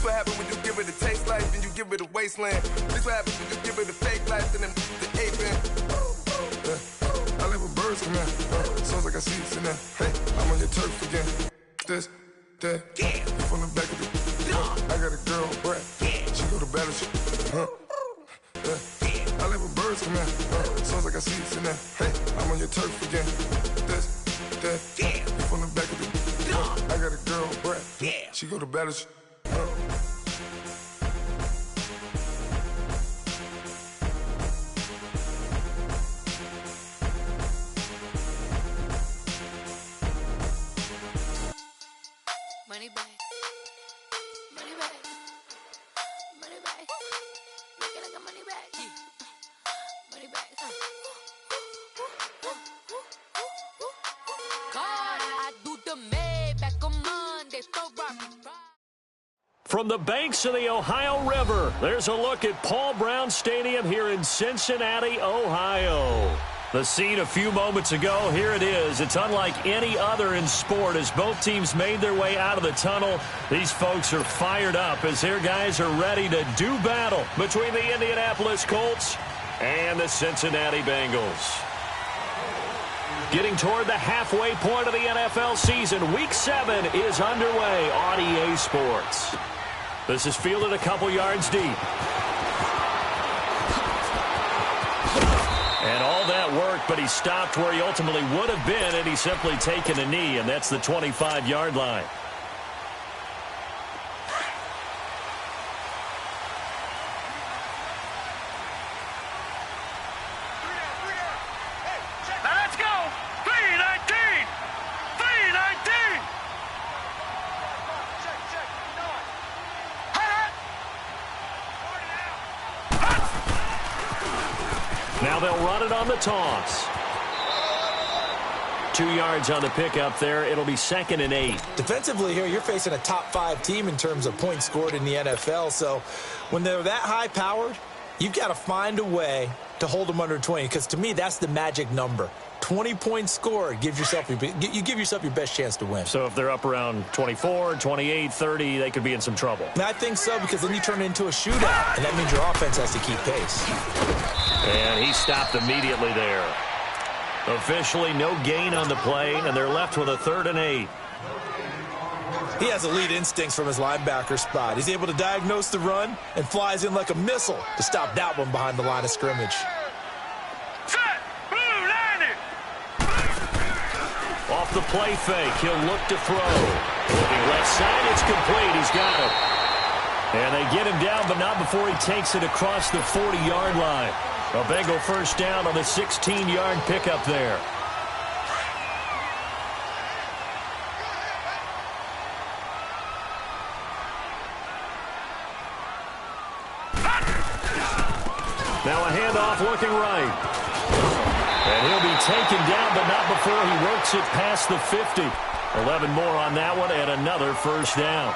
what happens when you give it a taste life and you give it a wasteland. This what happens when you give it a fake life and then the ape in. I live with birds come in. Sounds like I see it in there. Hey, I'm on your turf again. This, that, yeah. From the back of the. I got a girl, Brad. Yeah. She go to battle. I live with birds come in. Sounds like I see it in there. Hey, I'm on your turf again. This, that, yeah. From the back of the. I got a girl, Brad. Yeah. She go to battle. Money back. Money back. Money back. Make it like a money back. Money back. God, I do the Maybach on Monday. So rock. From the banks of the Ohio River, there's a look at Paul Brown Stadium here in Cincinnati, Ohio. The scene a few moments ago, here it is. It's unlike any other in sport as both teams made their way out of the tunnel. These folks are fired up as their guys are ready to do battle between the Indianapolis Colts and the Cincinnati Bengals. Getting toward the halfway point of the NFL season, Week 7 is underway on EA Sports. This is fielded a couple yards deep. And all that worked, but he stopped where he ultimately would have been, and he's simply taken a knee, and that's the 25-yard line. Now let's go! 319! 319! Now they'll run it on the toss. 2 yards on the pickup there. It'll be 2nd and 8. Defensively here, you're facing a top-5 team in terms of points scored in the NFL. So when they're that high-powered, you've got to find a way to hold them under 20. Because to me, that's the magic number. 20 points scored, you give yourself your best chance to win. So if they're up around 24, 28, 30, they could be in some trouble. And I think so, because then you turn it into a shootout, and that means your offense has to keep pace. And he stopped immediately there. Officially, no gain on the play, and they're left with a 3rd and 8. He has elite instincts from his linebacker spot. He's able to diagnose the run and flies in like a missile to stop that one behind the line of scrimmage. Off the play fake, he'll look to throw. Looking left side, it's complete. He's got it. And they get him down, but not before he takes it across the 40-yard line. A Bengal first down on the 16-yard pickup there. Now a handoff looking right. And he'll be taken down, but not before he works it past the 50. 11 more on that one, and another first down.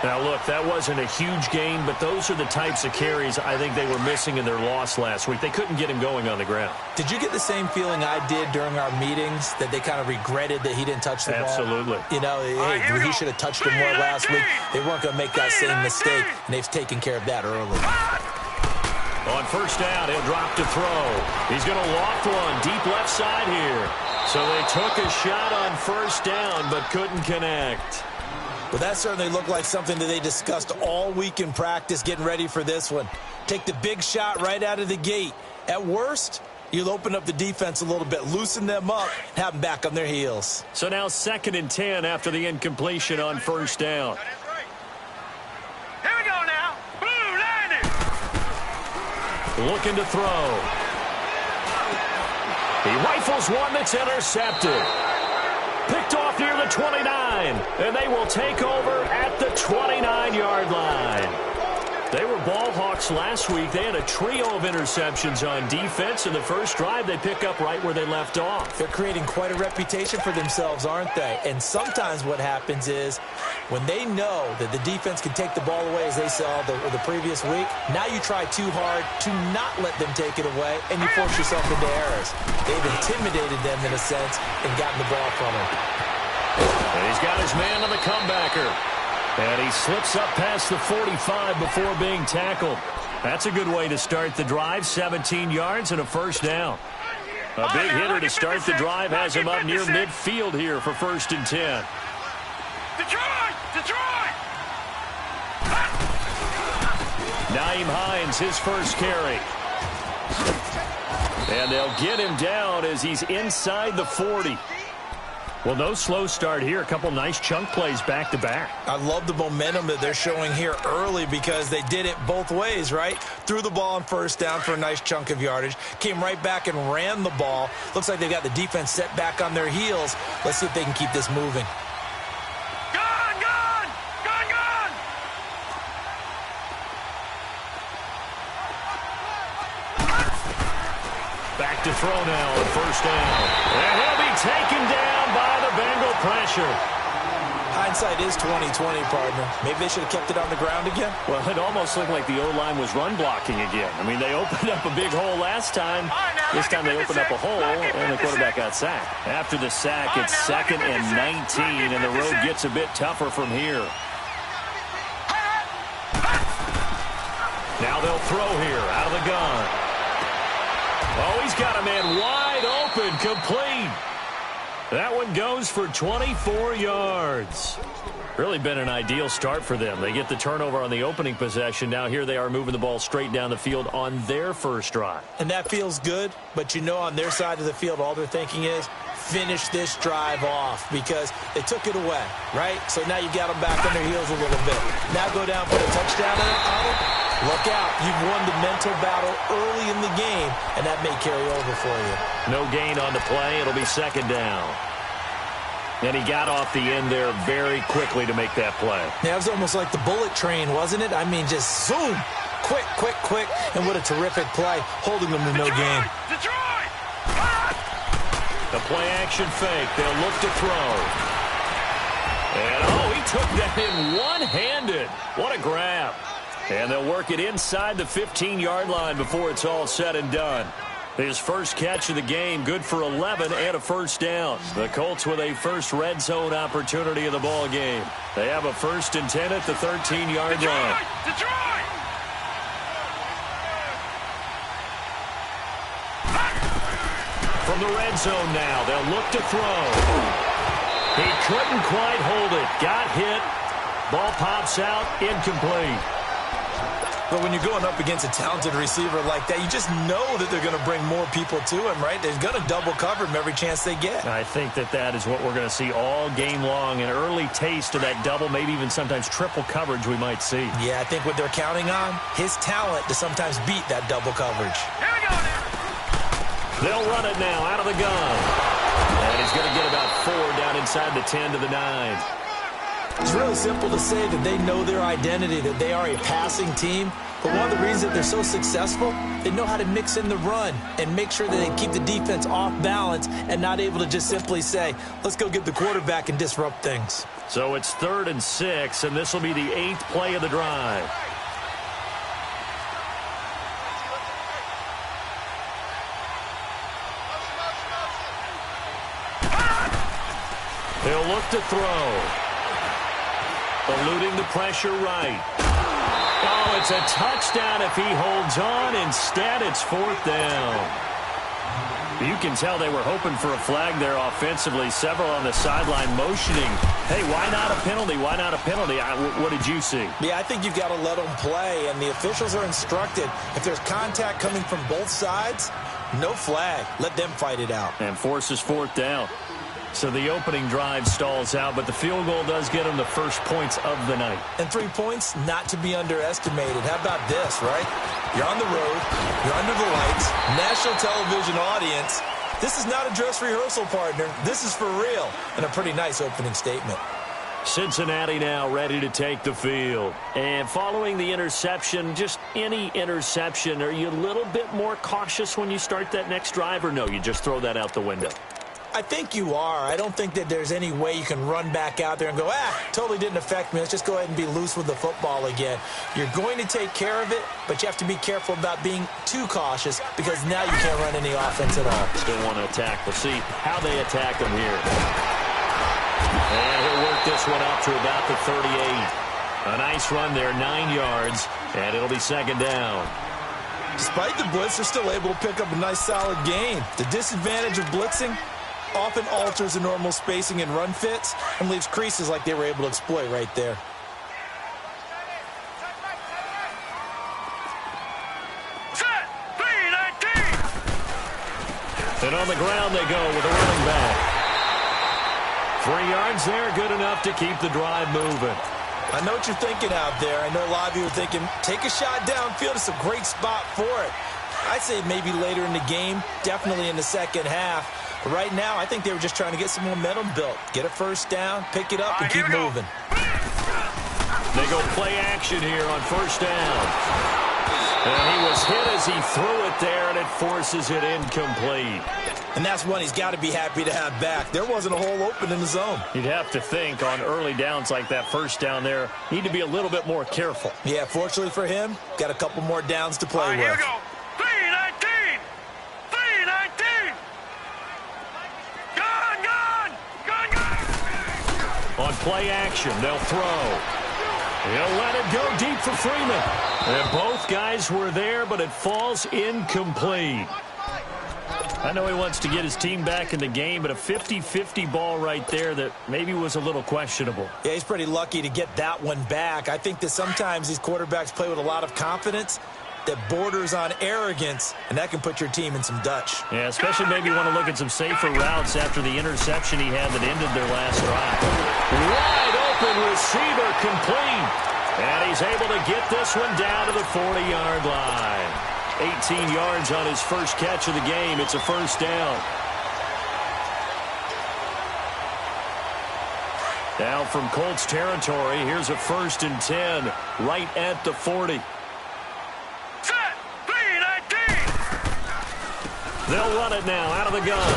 Now, look, that wasn't a huge gain, but those are the types of carries I think they were missing in their loss last week. They couldn't get him going on the ground. Did you get the same feeling I did during our meetings, that they kind of regretted that he didn't touch the ball? Absolutely. You know, hey, he should have touched it more last week. They weren't going to make that same mistake, and they've taken care of that early. On first down, he'll drop to throw. He's going to loft one deep left side here. So they took a shot on first down, but couldn't connect. Well, that certainly looked like something that they discussed all week in practice getting ready for this one. Take the big shot right out of the gate. At worst, you'll open up the defense a little bit, loosen them up, have them back on their heels. So now 2nd and 10 after the incompletion on first down. Here we go now. Blue landing. Looking to throw. He rifles one that's intercepted. Picked off near the 29, and they will take over at the 29-yard line. They were ball hawks last week. They had a trio of interceptions on defense. In the first drive, they pick up right where they left off. They're creating quite a reputation for themselves, aren't they? And sometimes what happens is when they know that the defense can take the ball away, as they saw the previous week, now you try too hard to not let them take it away, and you force yourself into errors. They've intimidated them in a sense and gotten the ball from them. And he's got his man on the comebacker. And he slips up past the 45 before being tackled. That's a good way to start the drive. 17 yards and a first down. A big hitter to start the drive has him up near midfield here for 1st and 10. Detroit! Detroit! Nyheim Hines, his first carry. And they'll get him down as he's inside the 40. Well, no slow start here. A couple nice chunk plays back-to-back. I love the momentum that they're showing here early because they did it both ways, right? Threw the ball on 1st down for a nice chunk of yardage. Came right back and ran the ball. Looks like they got the defense set back on their heels. Let's see if they can keep this moving. Gone! Gone! Gone! Gone! Back to throw now on 1st down. And he'll be taken down by the Bengal pressure. Hindsight is 20/20, partner. Maybe they should have kept it on the ground again. Well, it almost looked like the O-line was run blocking again. I mean, they opened up a big hole last time. This time they opened up a hole, and the quarterback got sacked. After the sack, it's 2nd and 19, and the road gets a bit tougher from here. Now they'll throw here out of the gun. Oh, he's got a man wide open, complete. That one goes for 24 yards. Really been an ideal start for them. They get the turnover on the opening possession. Now here they are moving the ball straight down the field on their first drive. And that feels good, but you know on their side of the field, all they're thinking is finish this drive off because they took it away, right? So now you got them back on their heels a little bit. Now go down, put a touchdown on it. Look out. You've won the mental battle early in the game, and that may carry over for you. No gain on the play. It'll be 2nd down. And he got off the end there very quickly to make that play. Yeah, it was almost like the bullet train, wasn't it? I mean, just zoom. Quick, quick, quick. And what a terrific play, holding them to no gain. Detroit! The play action fake. They'll look to throw. And, oh, he took that in one-handed. What a grab. And they'll work it inside the 15-yard line before it's all said and done. His first catch of the game, good for 11 and a 1st down. The Colts with a first red zone opportunity of the ball game. They have a 1st and 10 at the 13-yard line. Detroit! From the red zone now, they'll look to throw. He couldn't quite hold it. Got hit. Ball pops out, incomplete. But when you're going up against a talented receiver like that, you just know that they're going to bring more people to him, right? They're going to double cover him every chance they get. I think that is what we're going to see all game long. An early taste of that double, maybe even sometimes triple coverage we might see. Yeah, I think what they're counting on, his talent to sometimes beat that double coverage. Here we go now. They'll run it now out of the gun. And he's going to get about 4 down inside the 10 to the 9. It's really simple to say that they know their identity, that they are a passing team. But one of the reasons that they're so successful, they know how to mix in the run and make sure that they keep the defense off balance and not able to just simply say, let's go get the quarterback and disrupt things. So it's 3rd and 6, and this will be the 8th play of the drive. They'll look to throw. Eluding the pressure right. Oh, it's a touchdown if he holds on. Instead, it's 4th down. You can tell they were hoping for a flag there offensively. Several on the sideline motioning. Hey, why not a penalty? Why not a penalty? What did you see? Yeah, I think you've got to let them play, and the officials are instructed. If there's contact coming from both sides, no flag. Let them fight it out. And forces 4th down. So the opening drive stalls out, but the field goal does get them the first points of the night. And 3 points, not to be underestimated. How about this, right? You're on the road. You're under the lights. National television audience. This is not a dress rehearsal, partner. This is for real. And a pretty nice opening statement. Cincinnati now ready to take the field. And following the interception, just any interception, are you a little bit more cautious when you start that next drive, or no, you just throw that out the window? I think you are. I don't think that there's any way you can run back out there and go, totally didn't affect me. Let's just go ahead and be loose with the football again. You're going to take care of it, but you have to be careful about being too cautious because now you can't run any offense at all. Still want to attack. We'll see how they attack them here. And he'll work this one up to about the 38. A nice run there, 9 yards, and it'll be second down. Despite the blitz, they're still able to pick up a nice solid gain. The disadvantage of blitzing often alters the normal spacing and run fits and leaves creases like they were able to exploit right there. Set. 3-19. And on the ground they go with a running back. 3 yards there, good enough to keep the drive moving. I know what you're thinking out there. I know a lot of you are thinking, take a shot downfield. It's a great spot for it. I'd say maybe later in the game, definitely in the second half. But right now, I think they were just trying to get some momentum built. Get a first down, pick it up, and keep moving. They go play action here on first down. And he was hit as he threw it there, and it forces it incomplete. And that's one he's got to be happy to have back. There wasn't a hole open in the zone. You'd have to think on early downs like that first down there, need to be a little bit more careful. Yeah, fortunately for him, got a couple more downs to play with. Here we go. 3-19. 3-19. Gone. On play action, they'll throw. He'll let it go deep for Freeman. And both guys were there, but it falls incomplete. I know he wants to get his team back in the game, but a 50-50 ball right there that maybe was a little questionable. Yeah, he's pretty lucky to get that one back. I think that sometimes these quarterbacks play with a lot of confidence that borders on arrogance, and that can put your team in some Dutch. Yeah, especially maybe you want to look at some safer routes after the interception he had that ended their last drive. Wide open receiver complete. And he's able to get this one down to the 40-yard line. 18 yards on his first catch of the game. It's a first down. Now from Colts territory, here's a 1st and 10 right at the 40. Set. 3-19. They'll run it now out of the gun.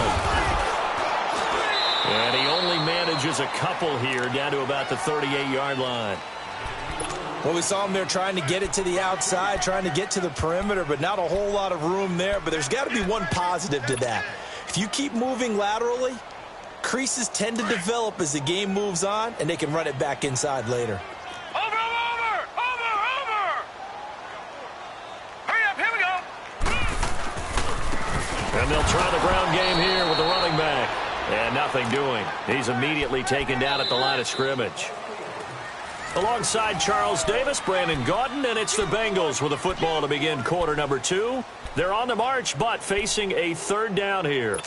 And he only manages a couple here down to about the 38-yard line. Well, we saw him there trying to get it to the outside, trying to get to the perimeter, but not a whole lot of room there. But there's got to be one positive to that. If you keep moving laterally, creases tend to develop as the game moves on, and they can run it back inside later. Over. Hurry up, here we go. And they'll try the ground game here with the running back. And nothing doing. He's immediately taken down at the line of scrimmage. Alongside Charles Davis, Brandon Gaudin, and it's the Bengals with a football to begin quarter number 2. They're on the march, but facing a 3rd down here.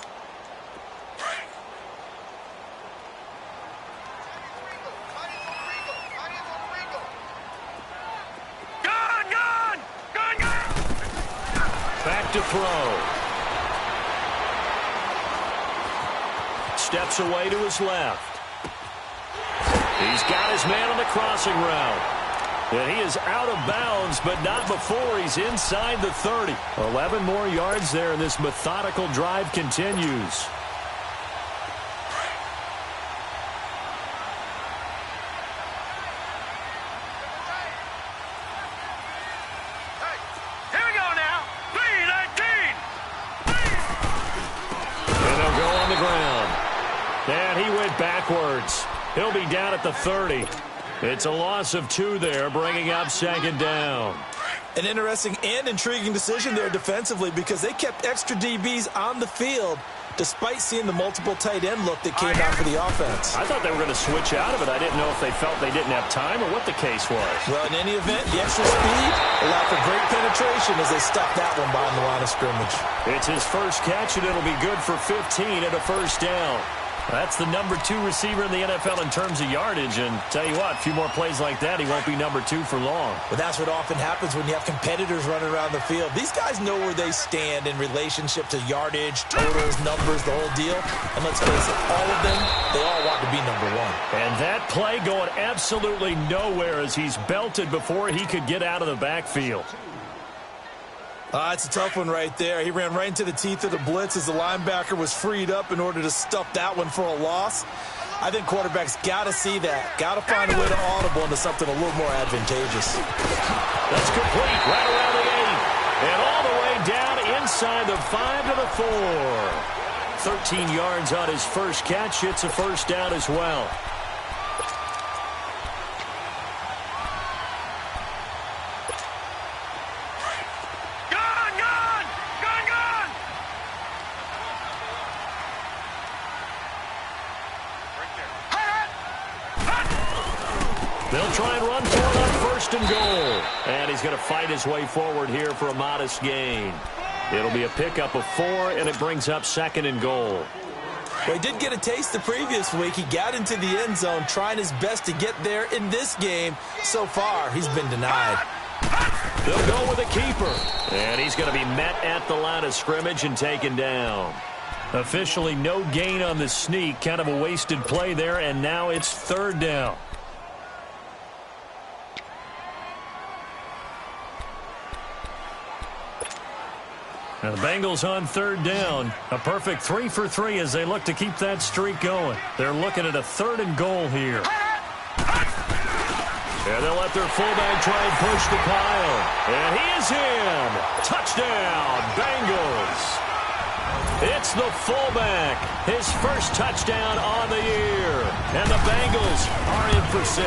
Gone. Back to throw. Steps away to his left. He's got his man on the crossing route. And he is out of bounds, but not before he's inside the 30. 11 more yards there, and this methodical drive continues. Here we go now. 3-19. And they'll go on the ground. And he went backwards. He'll be down at the 30. It's a loss of 2 there, bringing up 2nd down. An interesting and intriguing decision there defensively because they kept extra DBs on the field despite seeing the multiple tight end look that came out for the offense. I thought they were going to switch out of it. I didn't know if they felt they didn't have time or what the case was. Well, in any event, the extra speed allowed for great penetration as they stuffed that one behind the line of scrimmage. It's his first catch, and it'll be good for 15 and a first down. That's the number 2 receiver in the NFL in terms of yardage, and tell you what, a few more plays like that, he won't be number 2 for long. But that's what often happens when you have competitors running around the field. These guys know where they stand in relationship to yardage, totals, numbers, the whole deal. And let's face it, all of them, they all want to be number 1. And that play going absolutely nowhere as he's belted before he could get out of the backfield. It's a tough one right there. He ran right into the teeth of the blitz as the linebacker was freed up in order to stuff that one for a loss. I think quarterbacks got to see that. Got to find a way to audible into something a little more advantageous. That's complete right around the 8. And all the way down inside the 5 to the 4. 13 yards on his first catch. It's a first down as well. They'll try and run for it on first and goal. And he's going to fight his way forward here for a modest gain. It'll be a pickup of 4, and it brings up second and goal. Well, he did get a taste the previous week. He got into the end zone trying his best to get there in this game. So far, he's been denied. They'll go with a keeper. And he's going to be met at the line of scrimmage and taken down. Officially no gain on the sneak. Kind of a wasted play there, and now it's third down. Now the Bengals on third down. A perfect 3 for 3 as they look to keep that streak going. They're looking at a third and goal here. And they'll let their fullback try and push the pile. And he is in. Touchdown, Bengals. It's the fullback. His first touchdown on the year. And the Bengals are in for 6.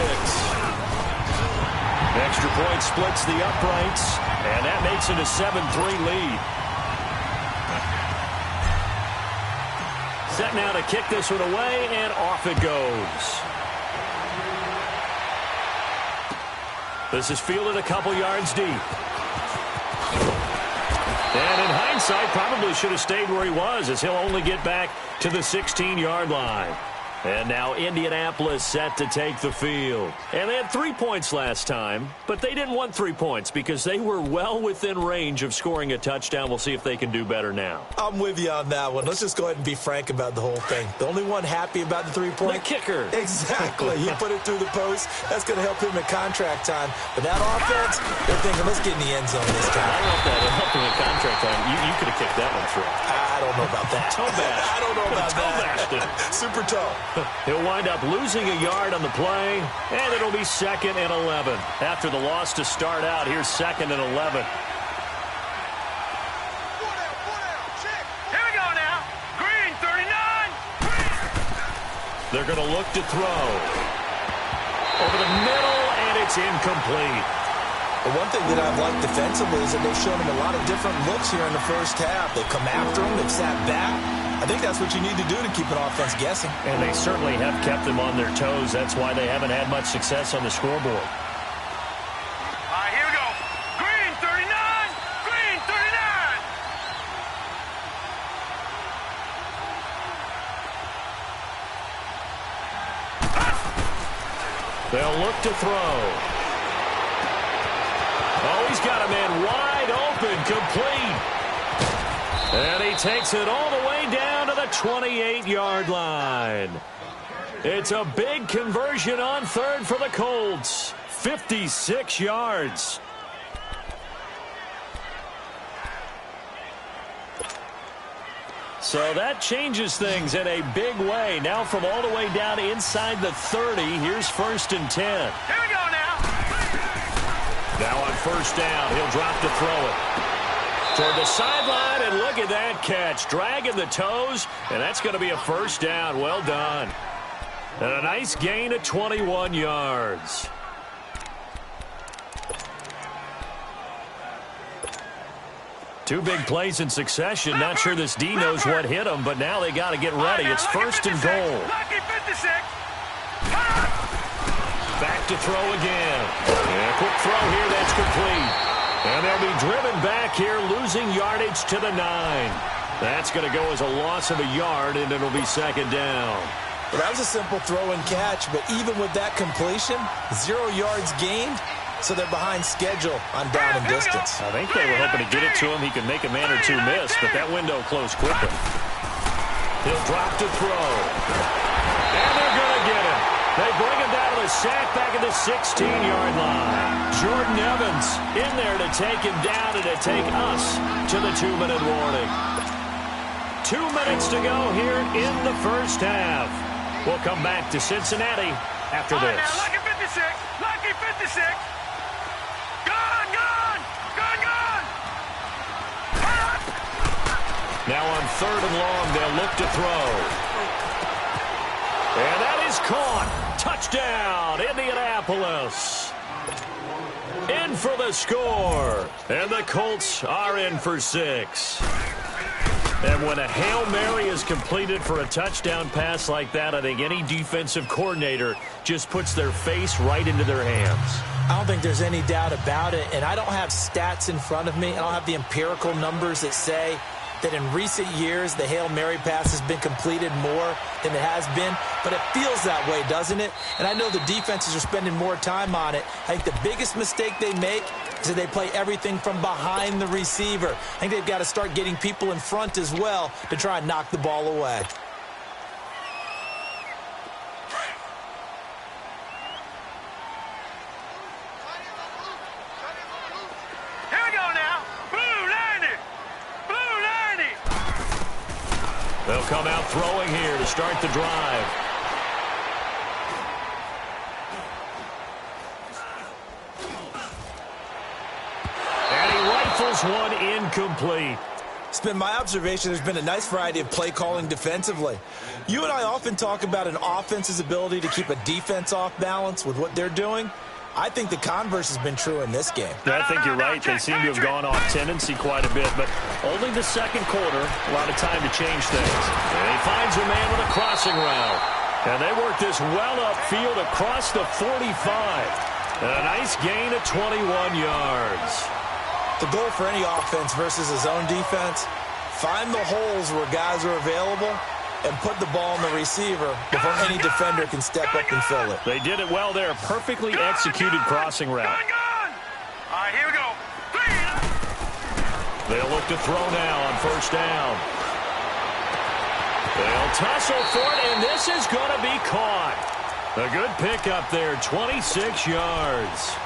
Extra point splits the uprights. And that makes it a 7-3 lead. Set now to kick this one away, and off it goes. This is fielded a couple yards deep. And in hindsight, probably should have stayed where he was, as he'll only get back to the 16-yard line. And now Indianapolis set to take the field. And they had 3 points last time, but they didn't want 3 points because they were well within range of scoring a touchdown. We'll see if they can do better now. I'm with you on that one. Let's just go ahead and be frank about the whole thing. The only one happy about the 3-point? The kicker. Exactly. He put it through the post. That's going to help him in contract time. But that offense, they're thinking, let's get in the end zone this time. I don't know if that helped him in contract time. You could have kicked that one through. I don't know about that. Toe bash. I don't know about that. Super toe. He'll wind up losing a yard on the play, and it'll be 2nd and 11. After the loss to start out, here's 2nd and 11. Here we go now. Green, 39. They're going to look to throw. Over the middle, and it's incomplete. The one thing that I've liked defensively is that they've shown him a lot of different looks here in the first half. They've come after him. They've sat back. I think that's what you need to do to keep an offense guessing. And they certainly have kept them on their toes. That's why they haven't had much success on the scoreboard. All right, here we go. Green, 39. Green, 39. They'll look to throw. Oh, he's got a man wide open, complete. And he takes it all the way down to the 28-yard line. It's a big conversion on third for the Colts. 56 yards. So that changes things in a big way. Now from all the way down inside the 30, here's 1st and 10. Here we go now. Now on first down, he'll drop to throw it. Toward the sideline, and look at that catch. Dragging the toes, and that's going to be a first down. Well done. And a nice gain of 21 yards. Two big plays in succession. Not sure this D knows what hit him, but now they got to get ready. It's 1st and goal. Lucky 56. Back to throw again. And a quick throw here, that's complete. And they'll be driven back here, losing yardage to the 9. That's going to go as a loss of a yard, and it'll be 2nd down. Well, that was a simple throw and catch, but even with that completion, 0 yards gained, so they're behind schedule on down and distance. I think they were hoping to get it to him. He could make a man or two miss, but that window closed quickly. He'll drop to throw. And they're going to get him. They bring him down to the sack back at the 16-yard line. Jordan Evans in there to take him down and to take us to the 2-minute warning. 2 minutes to go here in the first half. We'll come back to Cincinnati after this. Now, lucky 56. Lucky 56. Gone, gone. Gone, gone. Now on 3rd and long, they'll look to throw. And that is caught. Touchdown, Indianapolis. In for the score. And the Colts are in for 6. And when a Hail Mary is completed for a touchdown pass like that, I think any defensive coordinator just puts their face right into their hands. I don't think there's any doubt about it, and I don't have stats in front of me. I don't have the empirical numbers that say that in recent years the Hail Mary pass has been completed more than it has been, but it feels that way, doesn't it? And I know the defenses are spending more time on it. I think the biggest mistake they make is that they play everything from behind the receiver. I think they've got to start getting people in front as well to try and knock the ball away. They'll come out throwing here to start the drive. And he rifles one incomplete. It's been my observation there's been a nice variety of play calling defensively. You and I often talk about an offense's ability to keep a defense off balance with what they're doing. I think the converse has been true in this game. I think you're right. They seem to have gone off tendency quite a bit, but only the second quarter, a lot of time to change things. And he finds a man with a crossing route. And they work this well upfield across the 45. And a nice gain of 21 yards. The goal for any offense versus his own defense, find the holes where guys are available and put the ball on the receiver before any defender can step up and fill it. They did it well there. Perfectly executed crossing route. All right, here we go. They'll look to throw now on first down. They'll tussle for it, and this is going to be caught. A good pickup there, 26 yards.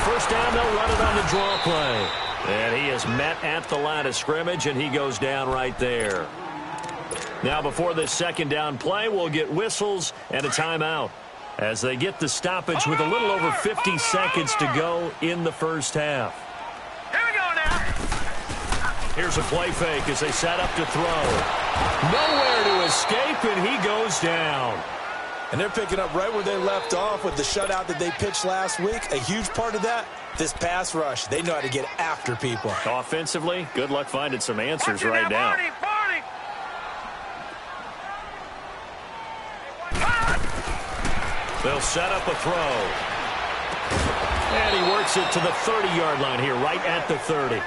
First down, they'll run it on the draw play. And he is met at the line of scrimmage, and he goes down right there. Now, before this second down play, we'll get whistles and a timeout as they get the stoppage with a little over 50 seconds to go in the first half. Here we go now. Here's a play fake as they set up to throw. Nowhere to escape, and he goes down. And they're picking up right where they left off with the shutout that they pitched last week. A huge part of that, this pass rush. They know how to get after people. Offensively, good luck finding some answers right now. They'll set up a throw. And he works it to the 30-yard line here, right at the 30.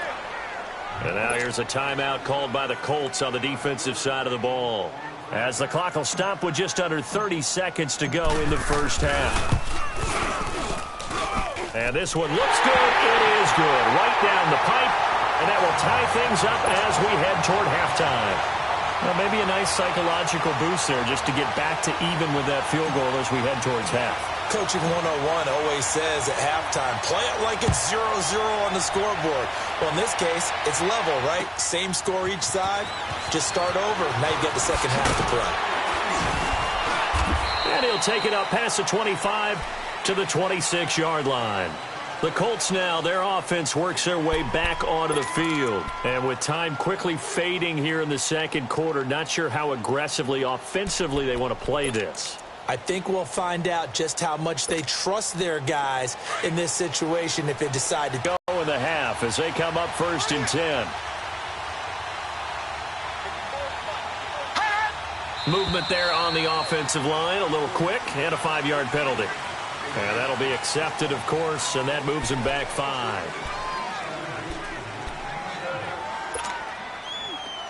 And now here's a timeout called by the Colts on the defensive side of the ball, as the clock will stop with just under 30 seconds to go in the first half. And this one looks good. It is good. Right down the pipe. And that will tie things up as we head toward halftime. Well, maybe a nice psychological boost there just to get back to even with that field goal as we head towards half. Coaching 101 always says at halftime, play it like it's 0-0 on the scoreboard. Well, in this case, it's level, right? Same score each side. Just start over. Now you get the second half to play. And he'll take it up past the 25 to the 26-yard line. The Colts now, their offense works their way back onto the field. And with time quickly fading here in the second quarter, not sure how aggressively, offensively they want to play this. I think we'll find out just how much they trust their guys in this situation if they decide to go in the half as they come up first and 10. Movement there on the offensive line, a little quick, and a 5-yard penalty. And that'll be accepted, of course, and that moves him back 5.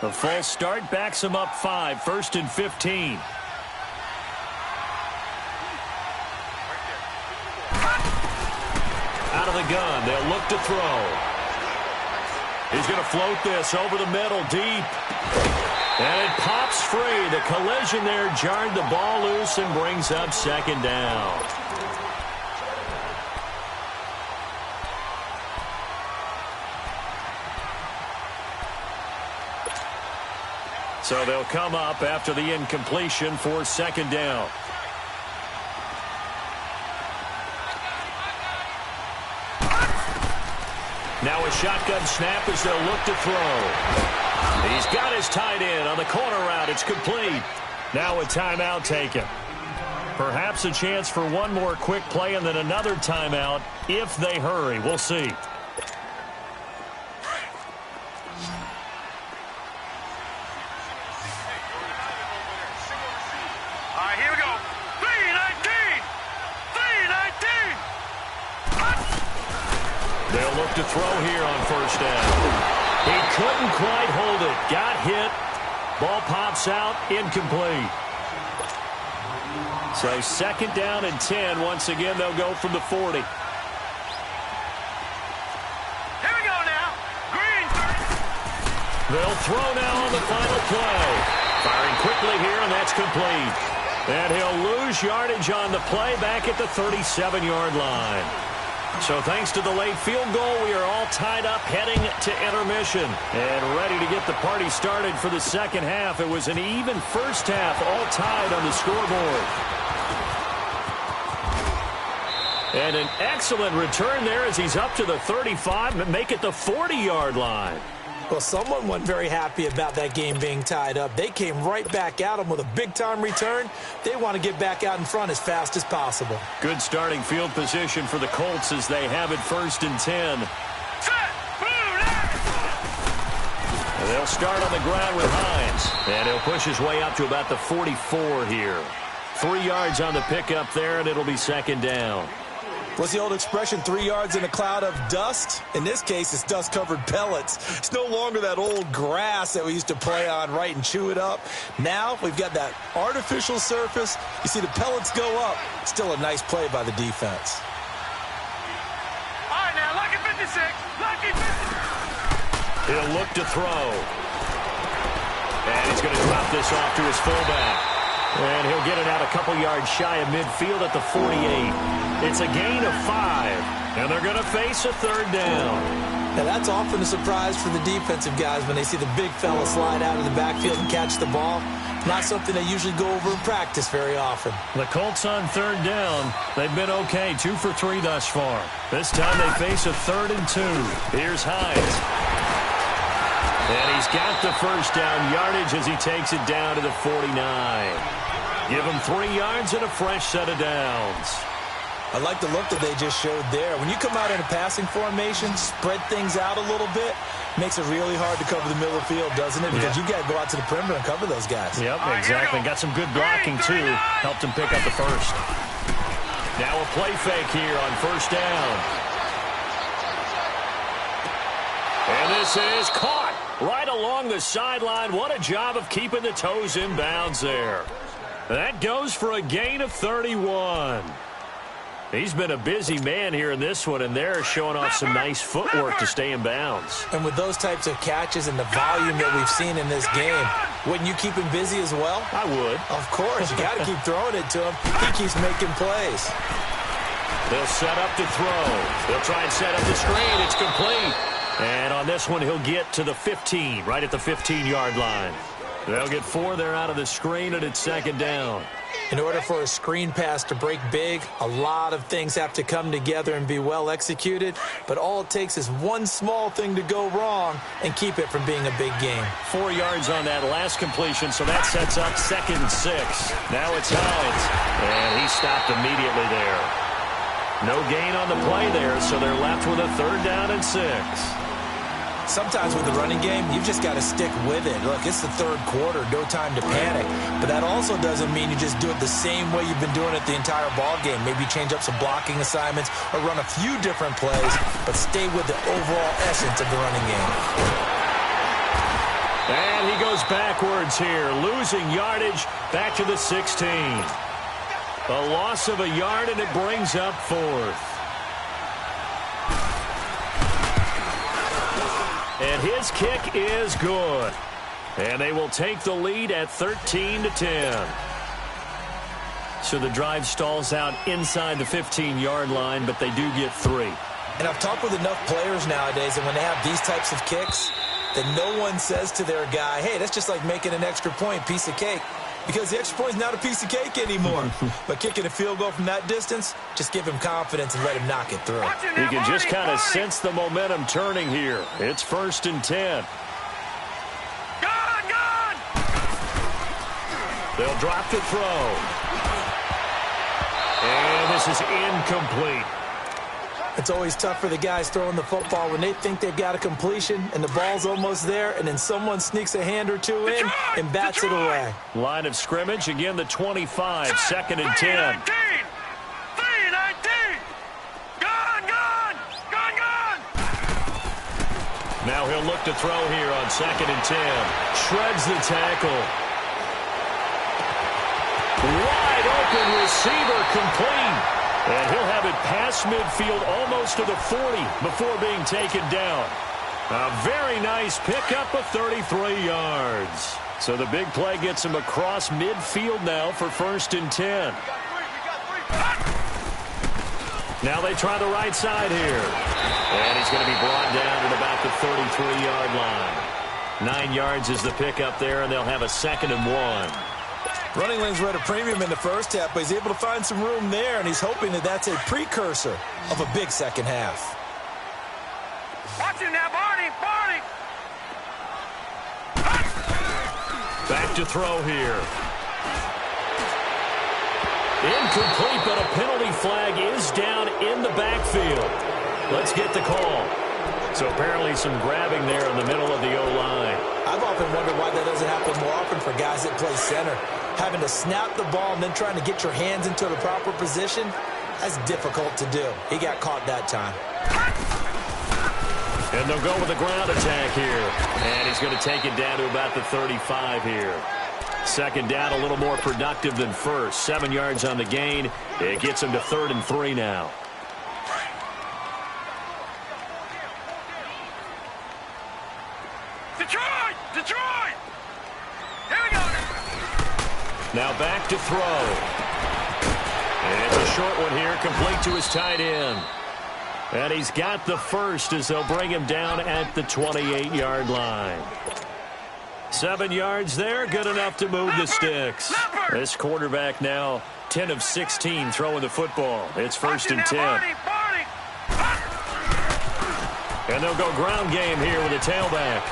The false start backs him up 5, first and 15. Out of the gun, they'll look to throw. He's going to float this over the middle, deep. And it pops free. The collision there jarred the ball loose and brings up second down. So they'll come up after the incompletion for second down. Now a shotgun snap as they'll look to throw. He's got his tight end on the corner route. It's complete. Now a timeout taken. Perhaps a chance for one more quick play and then another timeout if they hurry. We'll see. All right, here we go. 319! 319! They'll look to throw here on first down. He couldn't quite hold it. Got hit. Ball pops out. Incomplete. So second down and 10. Once again, they'll go from the 40. Here we go now. Green. They'll throw now on the final play. Firing quickly here, and that's complete. And he'll lose yardage on the play back at the 37-yard line. So thanks to the late field goal, we are all tied up heading to intermission and ready to get the party started for the second half. It was an even first half, all tied on the scoreboard. And an excellent return there as he's up to the 35 and make it the 40-yard line. Well, someone wasn't very happy about that game being tied up. They came right back at him with a big-time return. They want to get back out in front as fast as possible. Good starting field position for the Colts as they have it first and 10. And they'll start on the ground with Hines. And he'll push his way up to about the 44 here. 3 yards on the pickup there, and it'll be second down. What's the old expression, 3 yards in a cloud of dust? In this case, it's dust-covered pellets. It's no longer that old grass that we used to play on, right, and chew it up. Now we've got that artificial surface. You see the pellets go up. Still a nice play by the defense. All right, now, lucky 56. Lucky 56. He'll look to throw. And he's going to drop this off to his fullback. And he'll get it out a couple yards shy of midfield at the 48. It's a gain of 5, and they're going to face a third down. Now, that's often a surprise for the defensive guys when they see the big fella slide out of the backfield and catch the ball. Not something they usually go over in practice very often. The Colts on third down. They've been okay, 2 for 3 thus far. This time they face a 3rd and 2. Here's Hines. And he's got the first down yardage as he takes it down to the 49. Give him 3 yards and a fresh set of downs. I like the look that they just showed there. When you come out in a passing formation, spread things out a little bit, makes it really hard to cover the middle of the field, doesn't it? Because you got to go out to the perimeter and cover those guys. Yep, exactly. Got some good blocking, too. Helped him pick up the first. Now a play fake here on first down. And this is caught right along the sideline. What a job of keeping the toes in bounds there. That goes for a gain of 31. He's been a busy man here in this one, and they're showing off some nice footwork to stay in bounds. And with those types of catches and the volume that we've seen in this game, wouldn't you keep him busy as well? I would. Of course. You got to keep throwing it to him. He keeps making plays. They'll set up to throw. They'll try and set up the screen. It's complete. And on this one, he'll get to the 15, right at the 15-yard line. They'll get 4 there out of the screen, and it's second down. In order for a screen pass to break big, a lot of things have to come together and be well executed, but all it takes is one small thing to go wrong and keep it from being a big game. 4 yards on that last completion, so that sets up 2nd and 6. Now it's Hines, and he stopped immediately there. No gain on the play there, so they're left with a 3rd down and 6. Sometimes with the running game, you've just got to stick with it. Look, it's the 3rd quarter, no time to panic. But that also doesn't mean you just do it the same way you've been doing it the entire ball game. Maybe change up some blocking assignments or run a few different plays, but stay with the overall essence of the running game. And he goes backwards here, losing yardage back to the 16. A loss of a yard, and it brings up 4th. And his kick is good. And they will take the lead at 13-10. So the drive stalls out inside the 15-yard line, but they do get 3. And I've talked with enough players nowadays, and when they have these types of kicks, that no one says to their guy, hey, that's just like making an extra point, piece of cake. because the extra point is not a piece of cake anymore. But kicking a field goal from that distance, just give him confidence and let him knock it through. You can just kind of sense the momentum turning here. It's 1st and 10. Gone! They'll drop the throw. And this is incomplete. It's always tough for the guys throwing the football when they think they've got a completion and the ball's almost there, and then someone sneaks a hand or two in and bats it away. Line of scrimmage, again the 25, 2nd and 10. 3-19. Gone! Now he'll look to throw here on 2nd and 10. Shreds the tackle. Wide open receiver, complete. And he'll have it past midfield almost to the 40 before being taken down. A very nice pickup of 33 yards. So the big play gets him across midfield now for 1st and 10. Now they try the right side here. And he's going to be brought down at about the 33-yard line. 9 yards is the pickup there, and they'll have a 2nd and 1. Running lanes were at a premium in the first half, but he's able to find some room there, and he's hoping that that's a precursor of a big second half. Watch him now, Barney! Back to throw here. Incomplete, but a penalty flag is down in the backfield. Let's get the call. So apparently some grabbing there in the middle of the O-line. I've often wondered why that doesn't happen more often for guys that play center. Having to snap the ball and then trying to get your hands into the proper position, that's difficult to do. He got caught that time. And they'll go with a ground attack here. And he's going to take it down to about the 35 here. 2nd down, a little more productive than first. 7 yards on the gain. It gets him to 3rd and 3 now. Detroit! Here we go. Now back to throw. And it's a short one here, complete to his tight end. And he's got the first as they'll bring him down at the 28-yard line. 7 yards there, good enough to move the sticks. This quarterback now 10 of 16 throwing the football. It's 1st and 10. And they'll go ground game here with a tailback.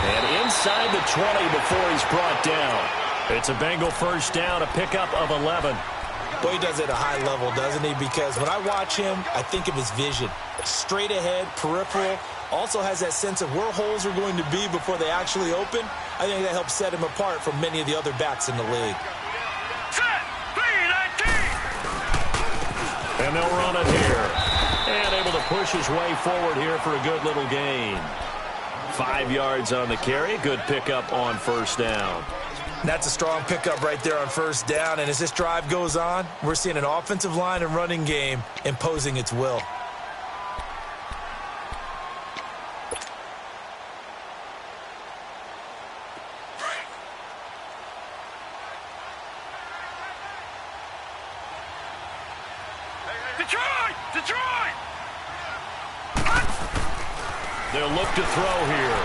And inside the 20 before he's brought down. It's a Bengal 1st down, a pickup of 11. Boy, he does it at a high level, doesn't he? Because when I watch him, I think of his vision. Straight ahead, peripheral. Also has that sense of where holes are going to be before they actually open. I think that helps set him apart from many of the other backs in the league. Set! 3-19. And they'll run it here. And able to push his way forward here for a good little gain. 5 yards on the carry. Good pickup on 1st down. That's a strong pickup right there on 1st down. And as this drive goes on, we're seeing an offensive line and running game imposing its will. Detroit! They'll look to throw here.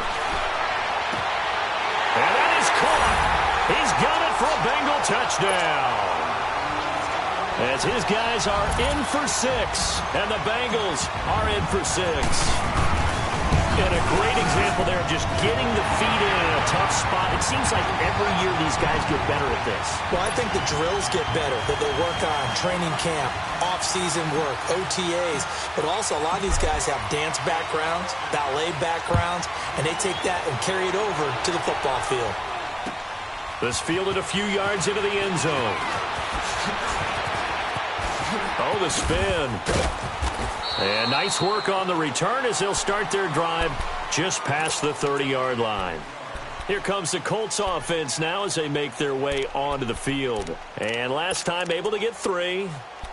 And that is caught. He's got it for a Bengal touchdown. As his guys are in for 6, and the Bengals are in for 6. And a great example there of just getting the feet in a tough spot. It seems like every year these guys get better at this. Well, I think the drills get better, that they work on training camp, off-season work, OTAs. But also a lot of these guys have dance backgrounds, ballet backgrounds, and they take that and carry it over to the football field. This fielded a few yards into the end zone. Oh, the spin. And nice work on the return as they'll start their drive just past the 30-yard line. Here comes the Colts offense now as they make their way onto the field. And last time able to get 3.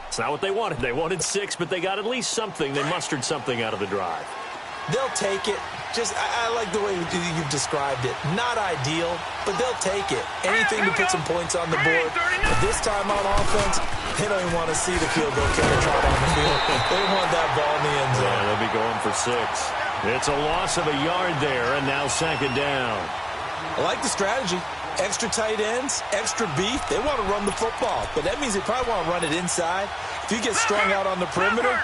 It's not what they wanted. They wanted 6, but they got at least something. They mustered something out of the drive. They'll take it. I like the way you've described it. Not ideal, but they'll take it. Anything to put some points on the board. But this time on offense, they don't even want to see the field goal kicker trot on the field. They want that ball in the end zone. Yeah, they'll be going for 6. It's a loss of a yard there, and now 2nd down. I like the strategy. Extra tight ends, extra beef. They want to run the football, but that means they probably want to run it inside. If you get strung out on the perimeter,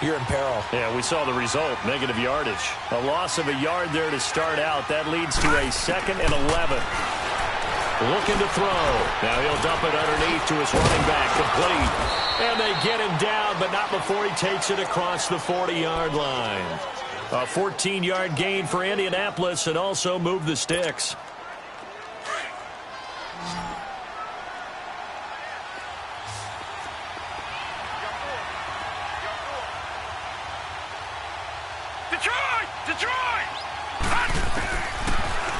you're in peril. Yeah, we saw the result, negative yardage. A loss of a yard there to start out. That leads to a 2nd and 11. Looking to throw. Now he'll dump it underneath to his running back, complete. And they get him down, but not before he takes it across the 40-yard line. A 14-yard gain for Indianapolis and also moved the sticks. Detroit!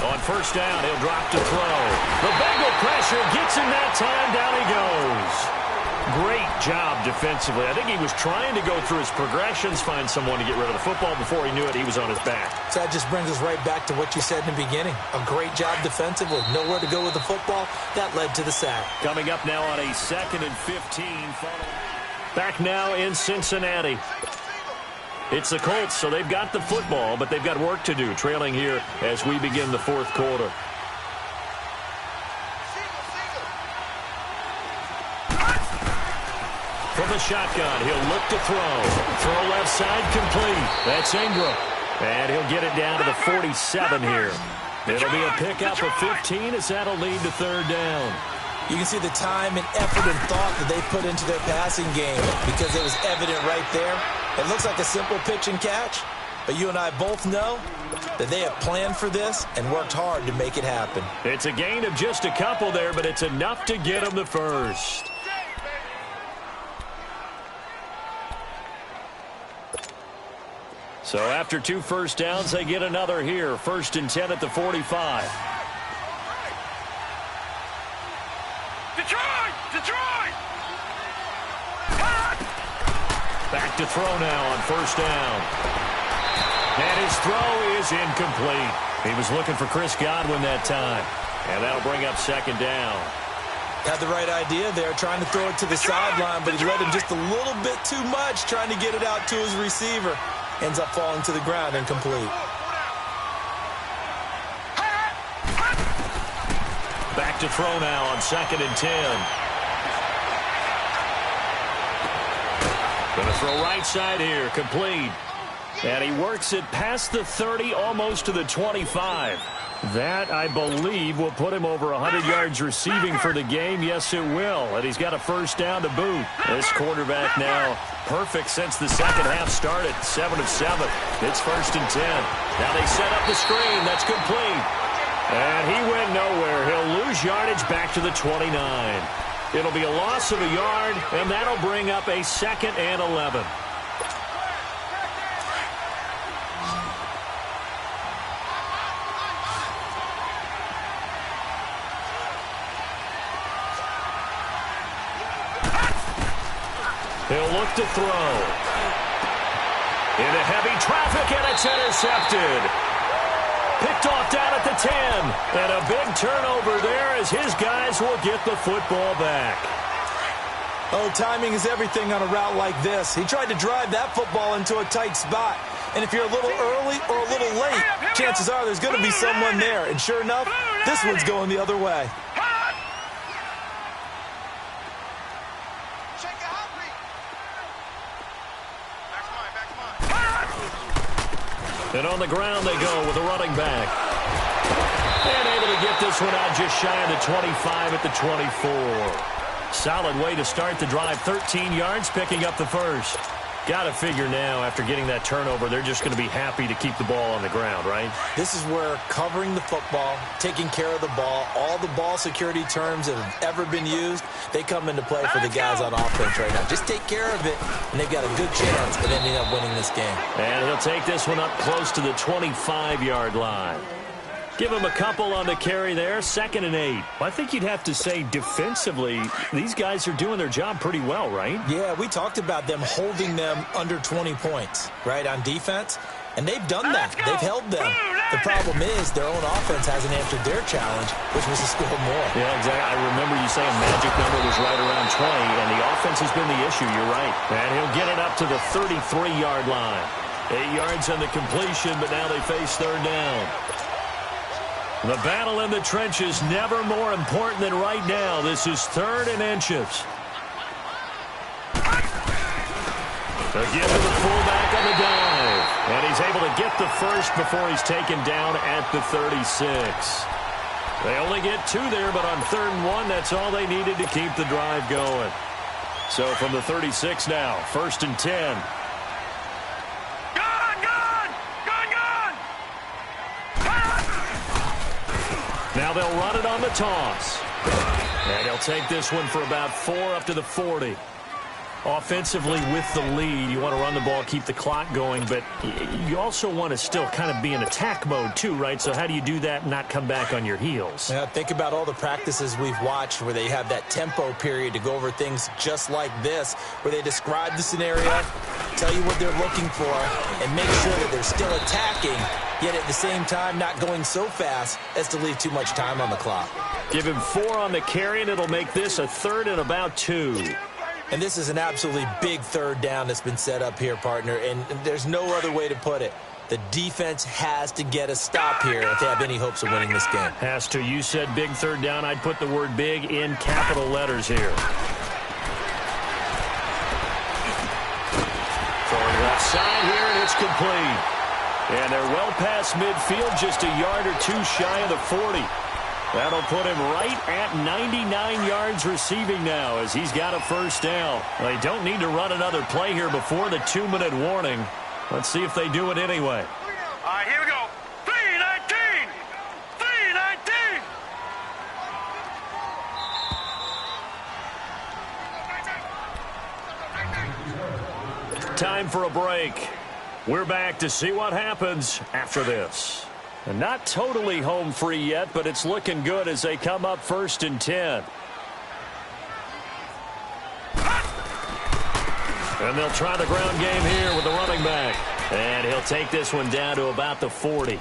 On first down, he'll drop to throw. The Bengal pressure gets him that time. Down he goes. Great job defensively. I think he was trying to go through his progressions, find someone to get rid of the football. Before he knew it, he was on his back. So that just brings us right back to what you said in the beginning. A great job defensively. Nowhere to go with the football. That led to the sack. Coming up now on a 2nd and 15. Back now in Cincinnati. It's the Colts, so they've got the football, but they've got work to do, trailing here as we begin the 4th quarter. From the shotgun, he'll look to throw. Throw left side, complete. That's Ingram. And he'll get it down to the 47 here. It'll be a pickup of 15 as that'll lead to 3rd down. You can see the time and effort and thought that they put into their passing game because it was evident right there. It looks like a simple pitch and catch, but you and I both know that they have planned for this and worked hard to make it happen. It's a gain of just a couple there, but it's enough to get them the first. So after 2 first downs, they get another here. 1st and 10 at the 45. Detroit! Back to throw now on first down. And his throw is incomplete. He was looking for Chris Godwin that time. And that'll bring up 2nd down. Had the right idea there, trying to throw it to the sideline, but he let him just a little bit too much, trying to get it out to his receiver. Ends up falling to the ground, incomplete. Back to throw now on 2nd and 10. Going to throw right side here, complete. And he works it past the 30, almost to the 25. That, I believe, will put him over 100 yards receiving for the game. Yes, it will. And he's got a first down to boot. This quarterback now perfect since the second half started. 7 of 7. It's 1st and 10. Now they set up the screen. That's complete. And he went nowhere. He'll lose yardage back to the 29. It'll be a loss of a yard, and that'll bring up a 2nd and 11. He'll look to throw. Into heavy traffic, and it's intercepted. Picked off down at the 10. And a big turnover there as his guys will get the football back. Oh, timing is everything on a route like this. He tried to drive that football into a tight spot. And if you're a little early or a little late, chances are there's going to be someone there. And sure enough, this one's going the other way. And on the ground they go with a running back. And able to get this one out just shy of the 25 at the 24. Solid way to start the drive. 13 yards, picking up the first. Got to figure now, after getting that turnover, they're just going to be happy to keep the ball on the ground, right? This is where covering the football, taking care of the ball, all the ball security terms that have ever been used, they come into play for the guys on offense right now. Just take care of it, and they've got a good chance of ending up winning this game. And he'll take this one up close to the 25-yard line. Give him a couple on the carry there. 2nd and 8. I think you'd have to say defensively, these guys are doing their job pretty well, right? Yeah, we talked about them holding them under 20 points, right, on defense. And they've done that. They've held them. The problem is their own offense hasn't answered their challenge, which was to score more. Yeah, exactly. I remember you saying magic number was right around 20, and the offense has been the issue. You're right. And he'll get it up to the 33-yard line. 8 yards on the completion, but now they face 3rd down. The battle in the trenches never more important than right now. This is 3rd and inches. Again to the fullback on the dive. And he's able to get the first before he's taken down at the 36. They only get 2 there, but on 3rd and 1, that's all they needed to keep the drive going. So from the 36 now, 1st and 10. Now they'll run it on the toss. And he'll take this one for about 4 up to the 40. Offensively with the lead, you want to run the ball, keep the clock going, but you also want to still kind of be in attack mode too, right? So how do you do that and not come back on your heels? Yeah, think about all the practices we've watched where they have that tempo period to go over things just like this, where they describe the scenario, tell you what they're looking for, and make sure that they're still attacking, yet at the same time not going so fast as to leave too much time on the clock. Give him 4 on the carry, and it'll make this a 3rd and about 2. And this is an absolutely big 3rd down that's been set up here, partner, and there's no other way to put it. The defense has to get a stop here if they have any hopes of winning this game. Has to. You said big 3rd down. I'd put the word big in capital letters here. Throwing left side here, and it's complete. And they're well past midfield, just a yard or 2 shy of the 40. That'll put him right at 99 yards receiving now as he's got a 1st down. They don't need to run another play here before the 2-minute warning. Let's see if they do it anyway. All right, here we go. 3-19. 3-19. Time for a break. We're back to see what happens after this. And not totally home free yet, but it's looking good as they come up 1st and 10. And they'll try the ground game here with the running back. And he'll take this one down to about the 40.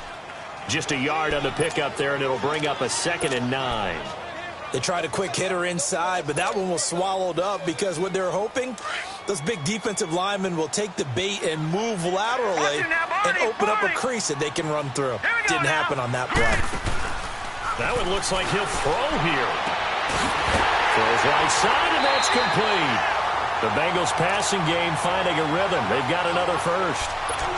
Just a yard on the pickup there, and it'll bring up a 2nd and 9. They tried a quick hitter inside, but that one was swallowed up because what they're hoping, those big defensive linemen will take the bait and move laterally and open up a crease that they can run through. Didn't happen on that play. That one looks like he'll throw here. Throws right side, and that's complete. The Bengals passing game finding a rhythm. They've got another 1st.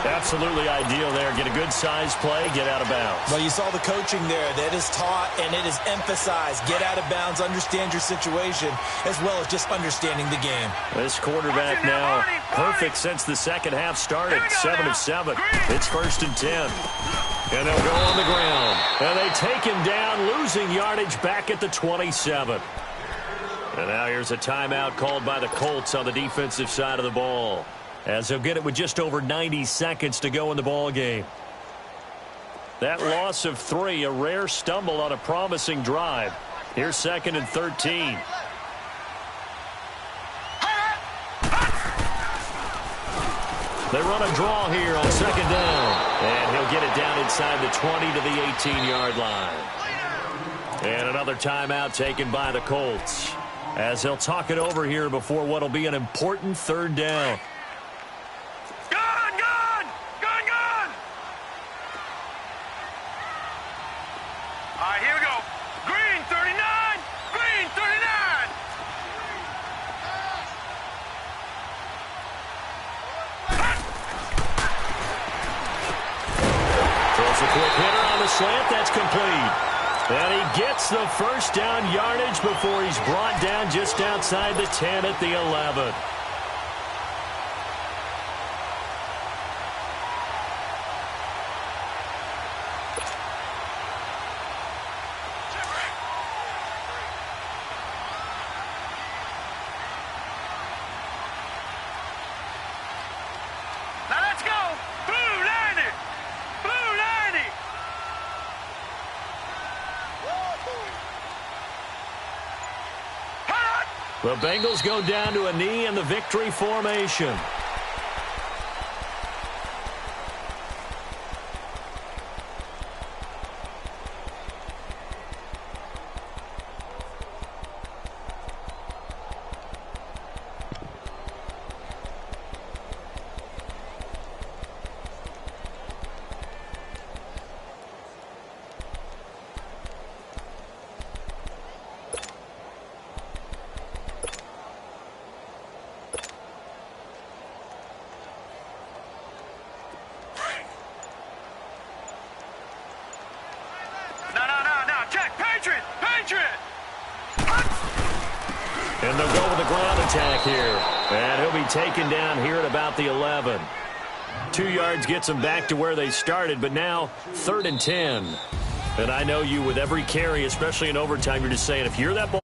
Absolutely ideal there. Get a good-sized play, get out of bounds. Well, you saw the coaching there. That is taught and it is emphasized. Get out of bounds, understand your situation, as well as just understanding the game. This quarterback now perfect since the second half started. 7 of 7. It's 1st and 10. And they'll go on the ground. And they take him down, losing yardage back at the 27. And now here's a timeout called by the Colts on the defensive side of the ball, as they'll get it with just over 90 seconds to go in the ball game. That loss of 3, a rare stumble on a promising drive. Here's 2nd and 13. They run a draw here on 2nd down, and he'll get it down inside the 20 to the 18-yard line. And another timeout taken by the Colts, as they'll talk it over here before what will be an important 3rd down. Gone! All right, here we go. Green 39. Green 39. Throws a quick hitter on the slant. That's complete. And he gets the 1st down yardage before he's brought down just outside the 10 at the 11. Now let's go. Blue 90. Blue 90. The Bengals go down to a knee in the victory formation. No. Check. Patriot. And they'll go with the ground attack here. And he'll be taken down here at about the 11. 2 yards gets them back to where they started, but now 3rd and 10. And I know you with every carry, especially in overtime, you're just saying, if you're that ball